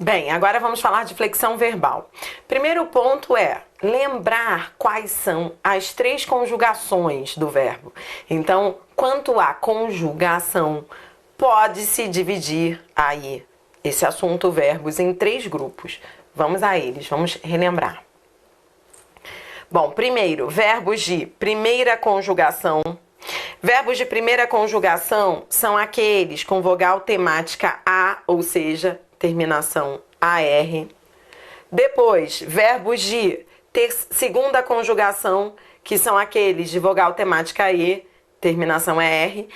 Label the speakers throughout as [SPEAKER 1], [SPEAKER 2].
[SPEAKER 1] Bem, agora vamos falar de flexão verbal. Primeiro ponto é lembrar quais são as 3 conjugações do verbo. Então, quanto à conjugação, pode-se dividir aí esse assunto verbos em 3 grupos. Vamos a eles, vamos relembrar. Bom, primeiro, verbos de primeira conjugação. Verbos de primeira conjugação são aqueles com vogal temática A, ou seja, terminação AR. Depois, verbos de segunda conjugação, que são aqueles de vogal temática E, terminação ER.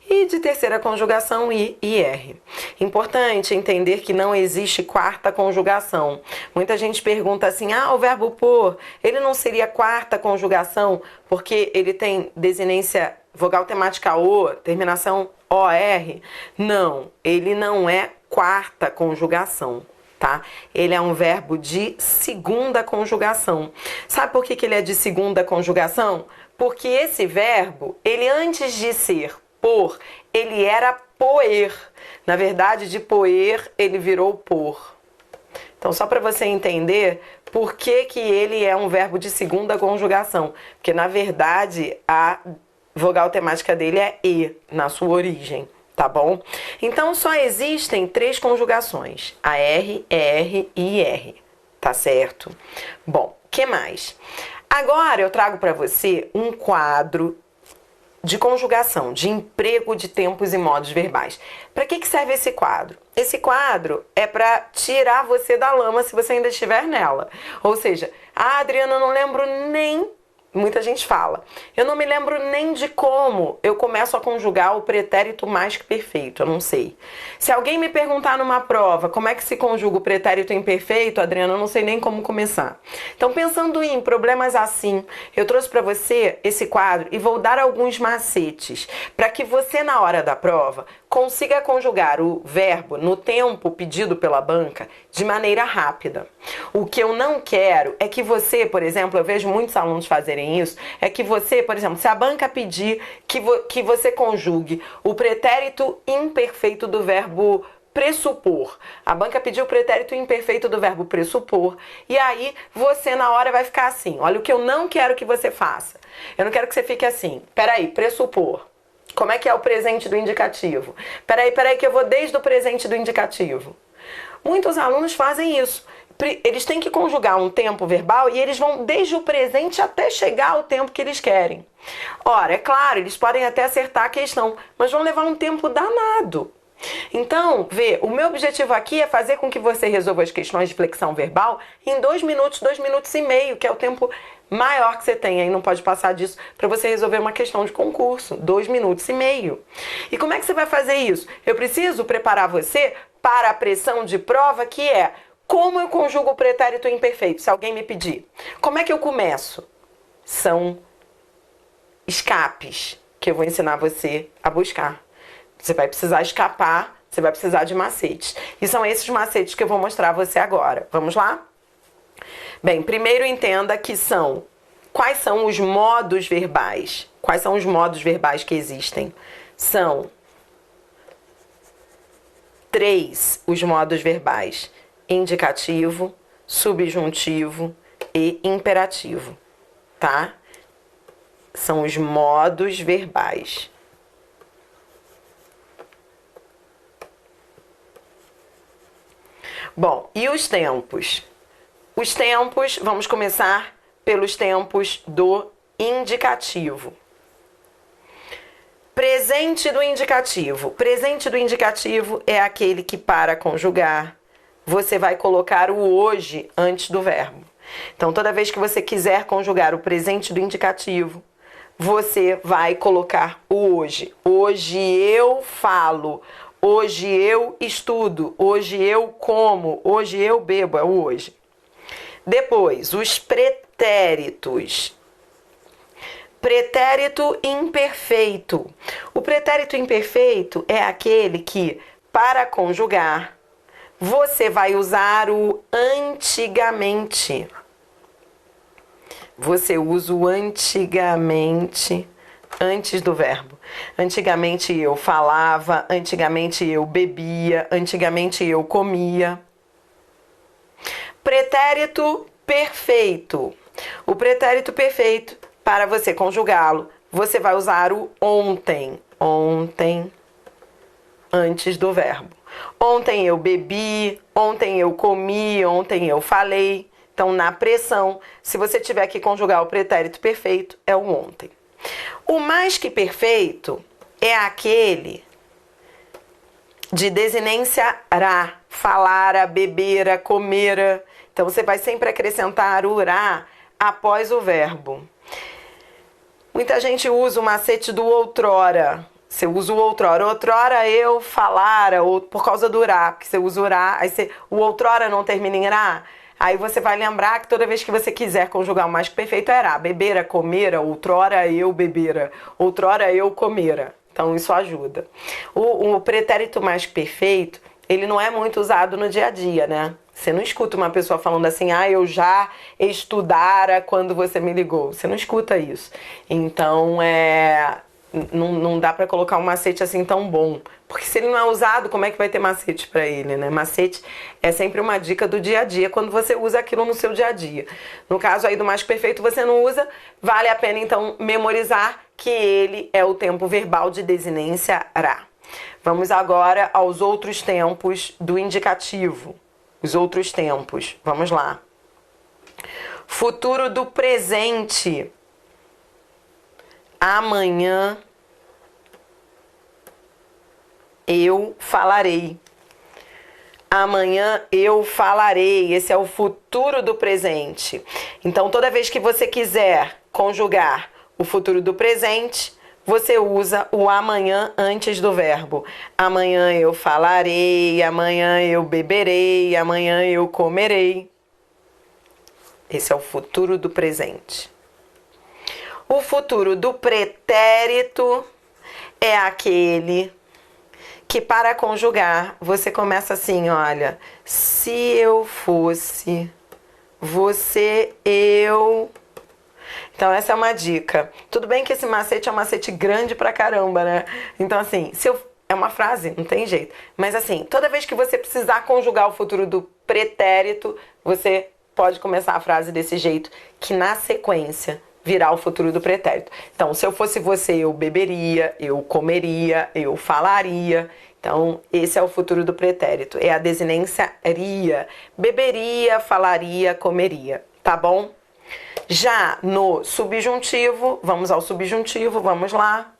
[SPEAKER 1] E de terceira conjugação, I e R. Importante entender que não existe quarta conjugação. Muita gente pergunta assim, o verbo por, ele não seria quarta conjugação porque ele tem desinência vogal temática O, terminação OR? Não, ele não é quarta conjugação, tá? Ele é um verbo de segunda conjugação. Sabe por que ele é de segunda conjugação? Porque esse verbo, ele antes de ser por, ele era poer. Na verdade, de poer, ele virou por. Então, só para você entender por que ele é um verbo de segunda conjugação. Porque, na verdade, a vogal temática dele é E, na sua origem, tá bom? Então, só existem 3 conjugações, a R, ER e IR, tá certo? Bom, o que mais? Agora eu trago para você um quadro de conjugação, de emprego de tempos e modos verbais. Para que serve esse quadro? Esse quadro é para tirar você da lama se você ainda estiver nela. Ou seja, Adriana, eu não lembro nem... Muita gente fala, eu não me lembro nem de como eu começo a conjugar o pretérito mais que perfeito, eu não sei. Se alguém me perguntar numa prova como é que se conjuga o pretérito imperfeito, Adriana, eu não sei nem como começar. Então, pensando em problemas assim, eu trouxe para você esse quadro e vou dar alguns macetes para que você, na hora da prova, consiga conjugar o verbo no tempo pedido pela banca de maneira rápida. O que eu não quero é que você, por exemplo, eu vejo muitos alunos fazerem isso, é que você, por exemplo, se a banca pedir que você conjugue o pretérito imperfeito do verbo pressupor. A banca pediu o pretérito imperfeito do verbo pressupor. E aí, você na hora vai ficar assim, olha o que eu não quero que você faça. Eu não quero que você fique assim, peraí, pressupor. Como é que é o presente do indicativo? Peraí, que eu vou desde o presente do indicativo. Muitos alunos fazem isso. Eles têm que conjugar um tempo verbal e eles vão desde o presente até chegar ao tempo que eles querem. Ora, é claro, eles podem até acertar a questão, mas vão levar um tempo danado. Então, o meu objetivo aqui é fazer com que você resolva as questões de flexão verbal em 2 minutos, 2 minutos e meio, que é o tempo maior que você tem, aí não pode passar disso para você resolver uma questão de concurso, 2 minutos e meio. E como é que você vai fazer isso? Eu preciso preparar você para a pressão de prova, que é como eu conjugo o pretérito imperfeito, se alguém me pedir. Como é que eu começo? São escapes que eu vou ensinar você a buscar. Você vai precisar escapar, você vai precisar de macetes. E são esses macetes que eu vou mostrar a você agora. Vamos lá? Bem, primeiro entenda que quais são os modos verbais. Quais são os modos verbais que existem? São 3 os modos verbais: indicativo, subjuntivo e imperativo, tá? São os modos verbais. Bom, e os tempos? Os tempos, vamos começar pelos tempos do indicativo. Presente do indicativo. Presente do indicativo é aquele que, para conjugar, você vai colocar o hoje antes do verbo. Então, toda vez que você quiser conjugar o presente do indicativo, você vai colocar o hoje. Hoje eu falo. Hoje eu estudo, hoje eu como, hoje eu bebo, é o hoje. Depois, os pretéritos. Pretérito imperfeito. O pretérito imperfeito é aquele que, para conjugar, você vai usar o antigamente. Você usa o antigamente antes do verbo. Antigamente eu falava, antigamente eu bebia, antigamente eu comia. pretérito perfeito. O pretérito perfeito, para você conjugá-lo, você vai usar o ontem. Ontem, antes do verbo. Ontem eu bebi, ontem eu comi, ontem eu falei. Então, na pressão, se você tiver que conjugar o pretérito perfeito, é o ontem. O mais que perfeito é aquele de desinência ra, falara, bebera, comera. Então, você vai sempre acrescentar o ra após o verbo. Muita gente usa o macete do outrora. Você usa o outrora. Outrora eu falara, ou por causa do ra, porque você usa o ra, aí o outrora não termina em ra. Aí você vai lembrar que toda vez que você quiser conjugar o mais que perfeito é ra. Bebera, comera, outrora eu bebera, outrora eu comera. Então isso ajuda. O pretérito mais que perfeito, ele não é muito usado no dia a dia, né? Você não escuta uma pessoa falando assim, eu já estudara quando você me ligou. Você não escuta isso. Então, não dá pra colocar um macete assim tão bom. Porque se ele não é usado, como é que vai ter macete pra ele, né? Macete é sempre uma dica do dia a dia, quando você usa aquilo no seu dia a dia. No caso aí do mais perfeito, você não usa, vale a pena então memorizar que ele é o tempo verbal de desinência ra. Vamos agora aos outros tempos do indicativo. Os outros tempos. Vamos lá. Futuro do presente. Amanhã eu falarei. Amanhã eu falarei. Esse é o futuro do presente. Então, toda vez que você quiser conjugar o futuro do presente, você usa o amanhã antes do verbo. Amanhã eu falarei, amanhã eu beberei, amanhã eu comerei. Esse é o futuro do presente. O futuro do pretérito é aquele que, para conjugar, você começa assim, olha. Se eu fosse, você, eu. Então, essa é uma dica. Tudo bem que esse macete é um macete grande pra caramba, né? Então, assim, é uma frase, não tem jeito. Mas, assim, toda vez que você precisar conjugar o futuro do pretérito, você pode começar a frase desse jeito, que na sequência virá o futuro do pretérito. Então, se eu fosse você, eu beberia, eu comeria, eu falaria. Então, esse é o futuro do pretérito. É a desinência ria. Beberia, falaria, comeria. Tá bom? Já no subjuntivo, vamos ao subjuntivo, vamos lá.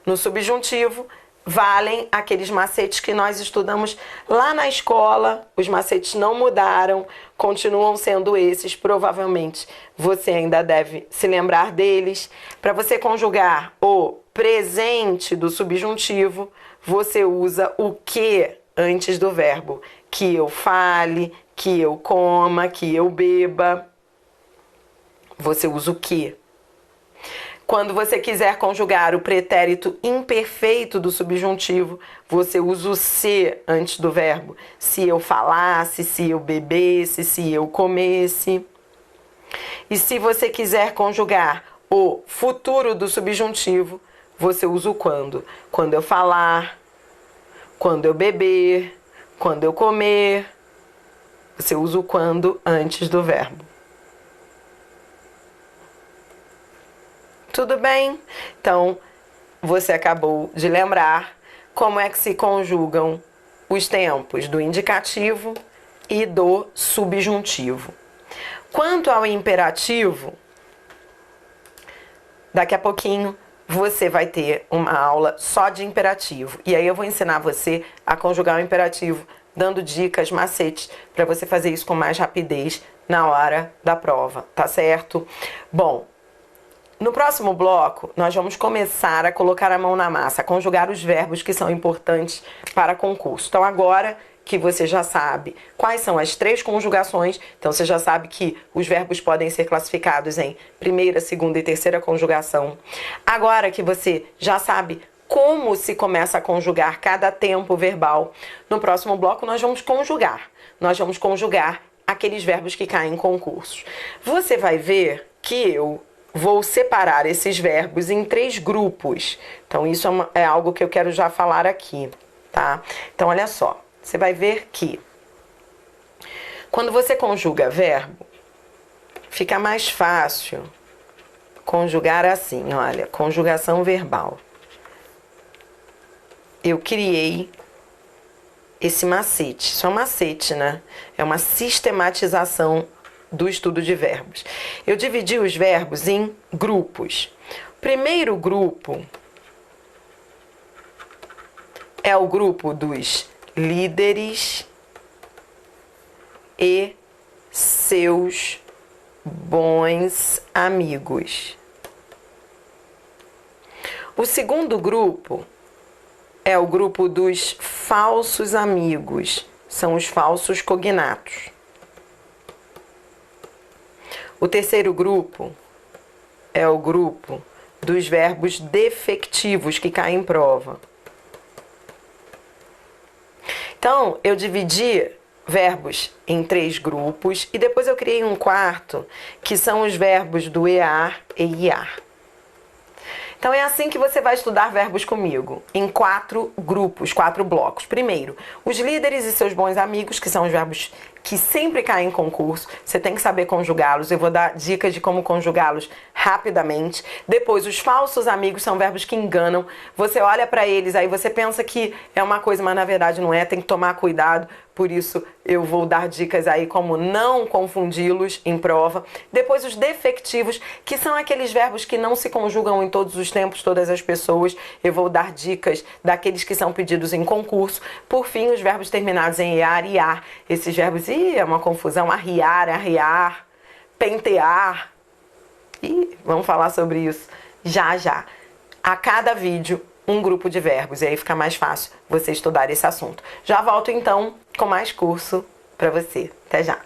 [SPEAKER 1] No subjuntivo, valem aqueles macetes que nós estudamos lá na escola. Os macetes não mudaram, continuam sendo esses. Provavelmente você ainda deve se lembrar deles. Para você conjugar o presente do subjuntivo, você usa o que antes do verbo. Que eu fale, que eu coma, que eu beba. Você usa o que? Quando você quiser conjugar o pretérito imperfeito do subjuntivo, você usa o se antes do verbo. Se eu falasse, se eu bebesse, se eu comesse. E se você quiser conjugar o futuro do subjuntivo, você usa o quando. Quando eu falar, quando eu beber, quando eu comer. Você usa o quando antes do verbo. Tudo bem? Então, você acabou de lembrar como é que se conjugam os tempos do indicativo e do subjuntivo. Quanto ao imperativo, daqui a pouquinho você vai ter uma aula só de imperativo. E aí eu vou ensinar você a conjugar o imperativo, dando dicas, macetes, para você fazer isso com mais rapidez na hora da prova, tá certo? Bom, no próximo bloco, nós vamos começar a colocar a mão na massa, a conjugar os verbos que são importantes para concurso. Então, agora que você já sabe quais são as 3 conjugações, então você já sabe que os verbos podem ser classificados em primeira, segunda e terceira conjugação. Agora que você já sabe como se começa a conjugar cada tempo verbal, no próximo bloco nós vamos conjugar. Nós vamos conjugar aqueles verbos que caem em concursos. Você vai ver que eu vou separar esses verbos em 3 grupos. Então, isso é algo que eu quero já falar aqui, tá? Então, olha só. Você vai ver que Quando você conjuga verbo, fica mais fácil conjugar assim, olha, conjugação verbal. Eu criei esse macete, isso é um macete, né? É uma sistematização do estudo de verbos. Eu dividi os verbos em grupos. O primeiro grupo é o grupo dos líderes e seus bons amigos. O segundo grupo é o grupo dos falsos amigos, são os falsos cognatos. O terceiro grupo é o grupo dos verbos defectivos que caem em prova. Então, eu dividi verbos em 3 grupos e depois eu criei um quarto, que são os verbos do EAR e IAR. Então é assim que você vai estudar verbos comigo, em 4 grupos, 4 blocos. Primeiro, os líderes e seus bons amigos, que são os verbos que sempre caem em concurso. Você tem que saber conjugá-los. Eu vou dar dicas de como conjugá-los rapidamente. Depois, os falsos amigos são verbos que enganam. Você olha para eles, aí você pensa que é uma coisa, mas na verdade não é. Tem que tomar cuidado. Por isso, eu vou dar dicas aí como não confundi-los em prova. Depois, os defectivos, que são aqueles verbos que não se conjugam em todos os tempos, todas as pessoas. Eu vou dar dicas daqueles que são pedidos em concurso. Por fim, os verbos terminados em EAR e IAR. Esses verbos, é uma confusão. Arriar, arriar, pentear. E vamos falar sobre isso já já. A cada vídeo, um grupo de verbos. E aí fica mais fácil você estudar esse assunto. Já volto então com mais curso para você. Até já!